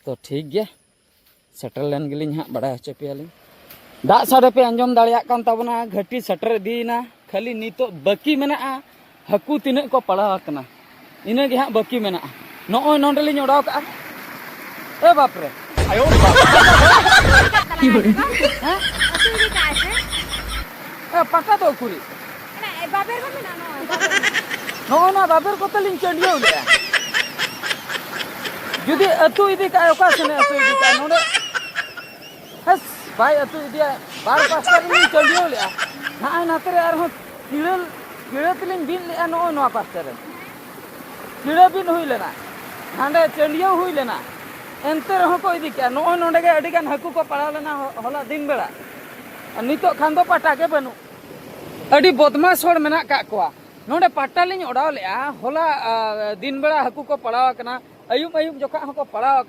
तो ठीक गया सेटल लेन गेलिन हाँ बड़ा होचे पेयालिन दाग साड़े पे आंजम दाड़ियाग कान ताबना घाटी सेटर दीना खाली नितो बाकी मेना हाकू तीना को पड़ाव कना इना गे हाँ बाकी मेना नॉय नोंडेलिन उड़ाव का ए बाप रे आयो पटा तो कुरी बाबेर को मेना नॉय ना बाबेर को तलिन चंडियो ले जुदी अतु इदी का ओका सने अतु इदी का नोंडे हस भाई अतु इदी बार पास्ता लिन चंडियो ले ना नातरे आर हो किड़े तलिन बिन ले नॉय नो पास्ता रे किड़े बिन हुई लेना हांडे चंडियो हुई लेना एंते रहो को इदी का नॉय नोंडे के अडी गान हाकू को पड़ा लेना होला दिन बेड़ा नितो खान दो पटा के बनु अडी बदमाश होड़ मेना का कोआ नोंडे पटा लिन ओडाव ले होला दिन बेड़ा हाकू को पड़ाव कना अयुब अयुब जोखा को पड़ाव